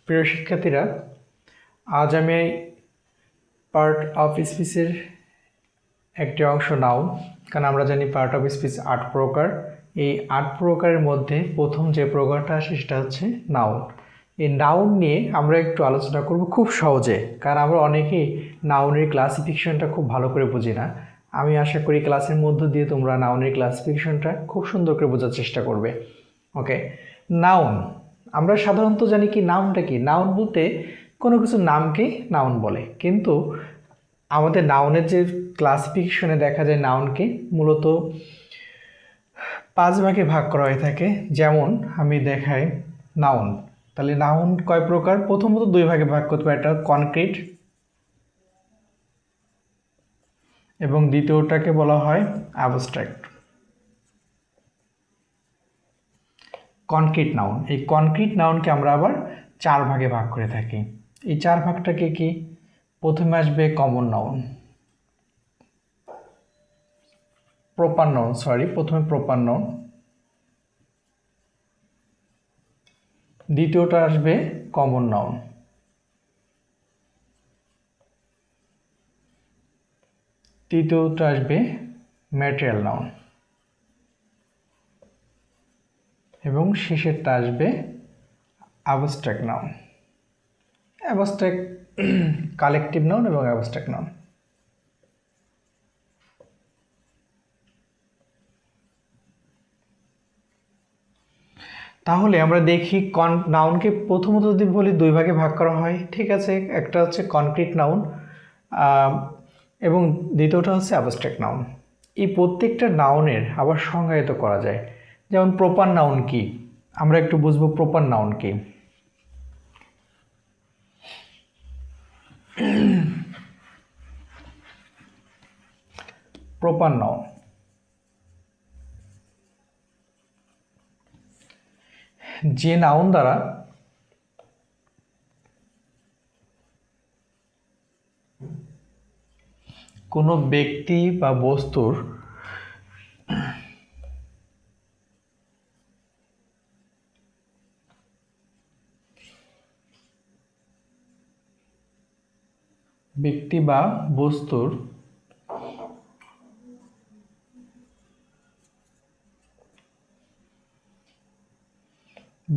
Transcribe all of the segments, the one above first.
প্রিয় শিক্ষার্থীরা, আজ আমি পার্ট অফ স্পিচের একটি অংশ নাউন, কারণ আমরা জানি পার্ট অফ স্পিচ 8 প্রকার। এই 8 প্রকারের মধ্যে প্রথম যে প্রকারটা আসে সেটা হচ্ছে নাউন। এই নাউন নিয়ে আমরা একটু আলোচনা করব খুব সহজে, কারণ আমরা অনেকেই নাউনের ক্লাসিফিকেশনটা খুব ভালো করে বুঝি না। আমি আশা করি ক্লাসের মধ্য দিয়ে তোমরা নাউনের ক্লাসিফিকেশনটা খুব সুন্দর করে বোঝার চেষ্টা করবে। ওকে, নাউন আমরা সাধারণত জানি কি নাউনটা কি। নাউন বলতে কোনো কিছু নামকে নাউন বলে, কিন্তু আমাদের নাউনের যে ক্লাসিফিকেশনে দেখা যায় নাউনকে মূলত 5 ভাগে ভাগ করা হয়ে থাকে। যেমন আমি দেখাই নাউন, তাহলে নাউন কয় প্রকার? প্রথমত 2 ভাগে ভাগ করতে পারে, একটা কনক্রিট এবং দ্বিতীয়টাকে বলা হয় অ্যাবস্ট্রাক্ট। কনক্রিট নাউন, এই কনক্রিট নাউনকে আমরা আবার 4 ভাগে ভাগ করে থাকি। এই 4 ভাগটাকে কি? প্রথমে আসবে কমন নাউন, প্রপার নাউন, প্রথমে প্রপার নাউন, দ্বিতীয়টা আসবে কমন নাউন, তৃতীয়টা আসবে ম্যাটেরিয়াল নাউন এবং শেষেরটা আসবে abstract noun. Abstract collective noun এবং অ্যাবস্ট্রাক্ট নাউন। তাহলে আমরা দেখি নাউনকে প্রথমত যদি বলি 2 ভাগে ভাগ করা হয়, ঠিক আছে। একটা হচ্ছে কনক্রিট নাউন এবং দ্বিতীয়টা হচ্ছে অ্যাবস্ট্রাক্ট নাউন। এই প্রত্যেকটা নাউনের আবার সংজ্ঞায়িত করা যায়। যেমন প্রপার নাউন কি, আমরা একটু বুঝবো প্রপার নাউন কি। প্রপার নাউন যে নাউন দ্বারা কোনো ব্যক্তি বা বস্তুর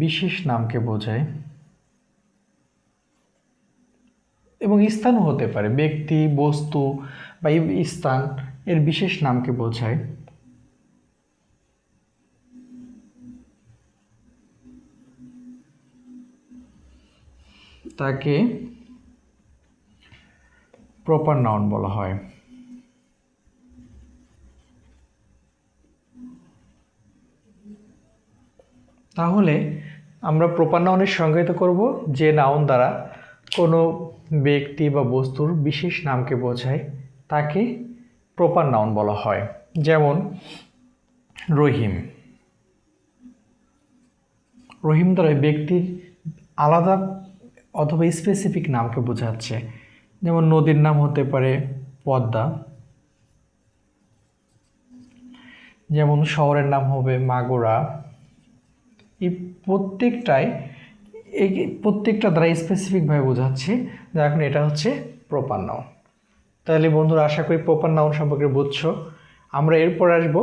বিশেষ নামকে বোঝায় এবং স্থানও হতে পারে। ব্যক্তি, বস্তু বা স্থান এর বিশেষ নামকে বোঝায় তাকে প্রপার নাউন বলা হয়। তাহলে আমরা প্রপার নাউনের সংজ্ঞায়িত করব যে নাউন দ্বারা কোনো ব্যক্তি বা বস্তুর বিশেষ নামকে বোঝায় তাকে প্রপার নাউন বলা হয়। যেমন রহিম, রহিম দ্বারা ব্যক্তির আলাদা অথবা স্পেসিফিক নামকে বোঝাচ্ছে। যেমন নদীর নাম হতে পারে পদ্মা, যেমন শহরের নাম হবে মাগুরা। এই প্রত্যেকটা দ্বারা স্পেসিফিকভাবে বোঝাচ্ছে যে এখন এটা হচ্ছে প্রপার নাউন। তাহলে বন্ধুরা, আশা করি প্রপার নাউন সম্পর্কে বুঝছো। আমরা এরপর আসবো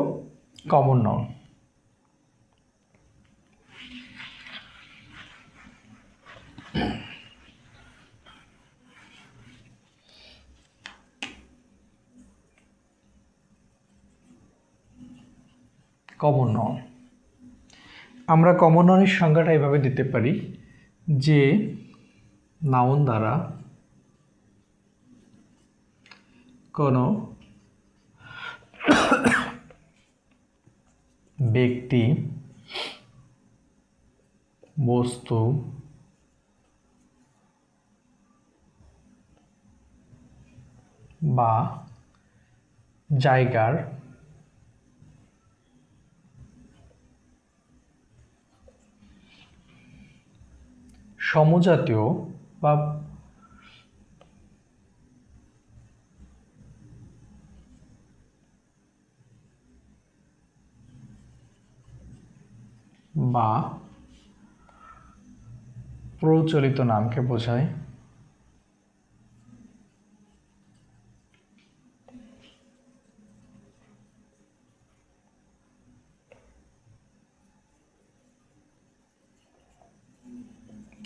কমন নাউন। কমন নাউন, আমরা কমন নাউনের সংজ্ঞাটা এভাবে দিতে পারি যে নাউন দ্বারা কোনো ব্যক্তি, বস্তু বা জায়গার সমজাতীয় বা প্রচলিত নামকে বোঝায়।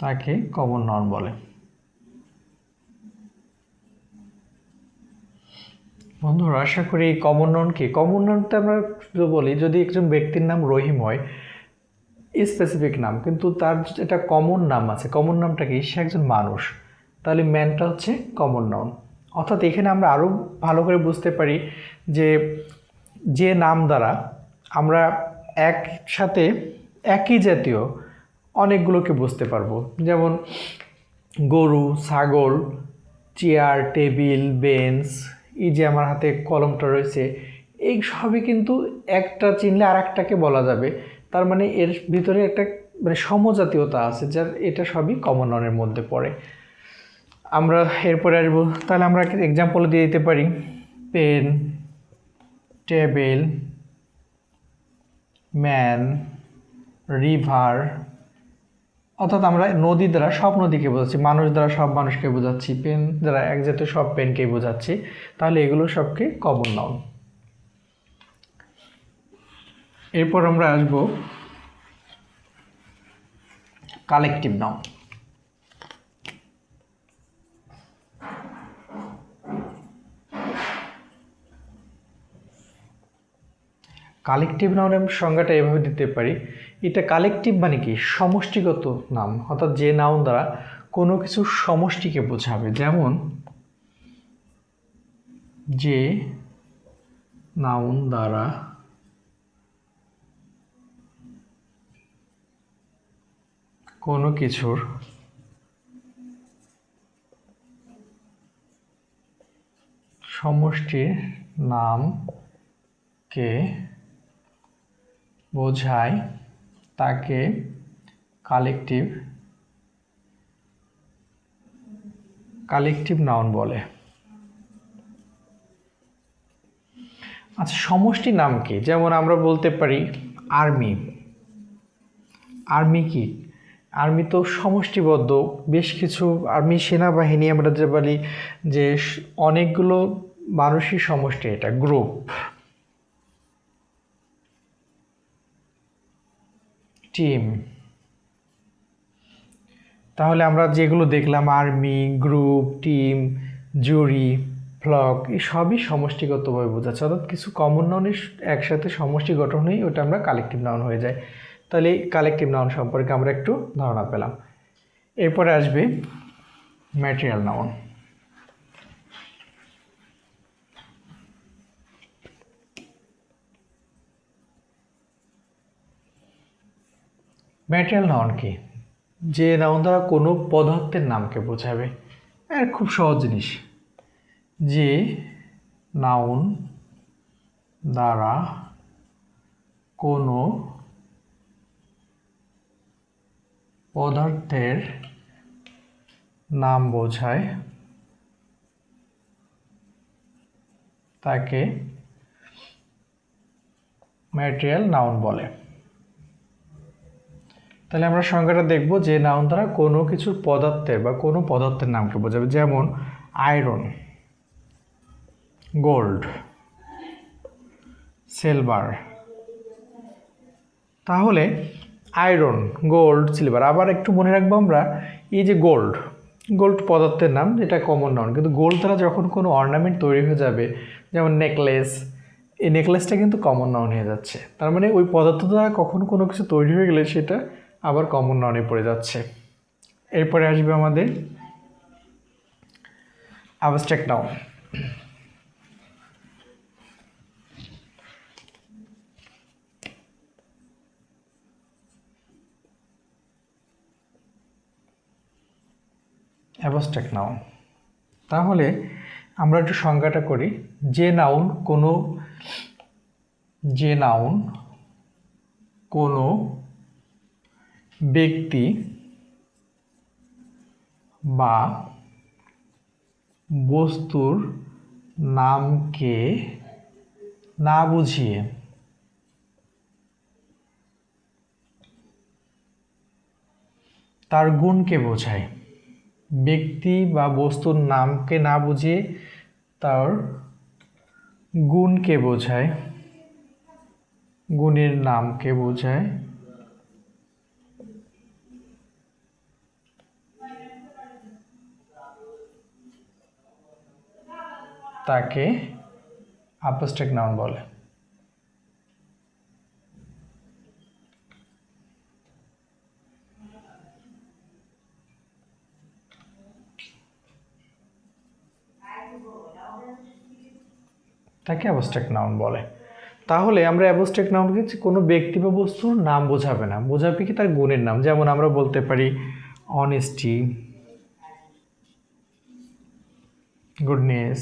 তাকে কমন নাউন বলে। বন্ধুরা, আশা করি এই কমন নাউন কি? কমন নাউনটা আমরা বলি যদি একজন ব্যক্তির নাম রহিম হয়, স্পেসিফিক নাম, কিন্তু তার এটা কমন নাম আছে। কমন নামটা কি? সে একজন মানুষ, তাহলে ম্যানটা হচ্ছে কমন নাউন। অর্থাৎ এখানে আমরা আরও ভালো করে বুঝতে পারি যে যে নাম দ্বারা আমরা একসাথে একই জাতীয় অনেকগুলোকে বুঝতে পারবো। যেমন গরু, ছাগল, চেয়ার, টেবিল, বেঞ্চ, এই যে আমার হাতে কলমটা রয়েছে, এই সবই কিন্তু একটা চিনলে আর একটাকে বলা যাবে। তার মানে এর ভিতরে একটা মানে সমজাতীয়তা আছে, যার এটা সবই কমন নাউনের মধ্যে পড়ে। আমরা এরপরে আসবো, তাহলে আমরা এক্সাম্পল দিয়ে দিতে পারি। Pen, table, man, river. অর্থাৎ আমরা নদী দ্বারা সব নদীকে বোঝাচ্ছি, মানুষ দ্বারা সব মানুষকে বোঝাচ্ছি, পেন দ্বারা এক জাতীয় সব পেনকে বোঝাচ্ছি। তাহলে এগুলো সবকে কমন নাউন। এরপর আমরা আসব কালেকটিভ নাউন। কালেকটিভ নাউনের সংজ্ঞাটা এভাবে দিতে পারি, এটা কালেকটিভ মানে কি? সমষ্টিগত নাম, অর্থাৎ যে নাউন দ্বারা কোনো কিছু সমষ্টিকে বোঝাবে। যেমন যে নাউন দ্বারা কোনো কিছুর সমষ্টির নামকে বোঝায় তাকে কালেকটিভ নাউন বলে। আচ্ছা, সমষ্টি নাম কি? যেমন আমরা বলতে পারি আর্মি। আর্মি কি? আর্মি তো সমষ্টিবদ্ধ, বেশ কিছু আর্মি, সেনাবাহিনী আমরা যে বলি যে অনেকগুলো মানুষই সমষ্টি, এটা গ্রুপ। টিম। তাহলে আমরা যেগুলো দেখলাম, আর্মি, গ্রুপ, টিম, জুরি, ফ্লক, এই সবই সমষ্টিগতভাবে বোঝাচ্ছে। অর্থাৎ কিছু কমন নাউনের একসাথে সমষ্টি গঠন হয়ে ওটা আমরা কালেকটিভ নাউন হয়ে যায়। তাহলে এই কালেকটিভ নাউন সম্পর্কে আমরা একটু ধারণা পেলাম। এরপরে আসবে ম্যাটেরিয়াল নাউন। ম্যাটেরিয়াল নাউন কি? যে নাউন দ্বারা কোনো পদার্থের নামকে বোঝাবে। খুব সহজ জিনিস, যে নাউন দ্বারা কোনো পদার্থের নাম বোঝায় তাকে ম্যাটেরিয়াল নাউন বলে। তাহলে আমরা সংজ্ঞাটা দেখব, যে নাউন দ্বারা কোনো কিছুর পদার্থের বা কোনো পদার্থের নামকে বোঝাবে। যেমন আয়রন, গোল্ড, সিলভার। তাহলে আয়রন, গোল্ড, সিলভার। আবার একটু মনে রাখবো আমরা, এই যে গোল্ড পদার্থের নাম, যেটা কমন নাউন, কিন্তু গোল্ড দ্বারা যখন কোনো অর্নামেন্ট তৈরি হয়ে যাবে, যেমন নেকলেস, এই নেকলেসটা কিন্তু কমন নাউন হয়ে যাচ্ছে। তার মানে ওই পদার্থ দ্বারা কখন কোনো কিছু তৈরি হয়ে গেলে সেটা আবার কমন নাউনে পড়ে যাচ্ছে। এরপরে আসবে আমাদের অ্যাবস্ট্রাক্ট নাউন। অ্যাবস্ট্রাক্ট নাউন, তাহলে আমরা একটু সংজ্ঞাটা করি। যে নাউন কোনো ব্যক্তি বা বস্তুর নামকে না বুঝিয়ে তার গুণকে বোঝায়। ব্যক্তি বা বস্তুর নামকে না বুঝিয়ে তার গুণকে বোঝায়, গুণের নামকে বোঝায়। তাকে অ্যাবস্ট্রাক্ট নাউন বলে। তাকে অ্যাবস্ট্রাক্ট নাউন বলে। তাহলে আমরা অ্যাবস্ট্রাক্ট নাউনকে কোনো ব্যক্তি বা বস্তুর নাম বোঝাবে না, বোঝাবে কি তার গুণের নাম। যেমন আমরা বলতে পারি অনেস্টি, গুডনেস,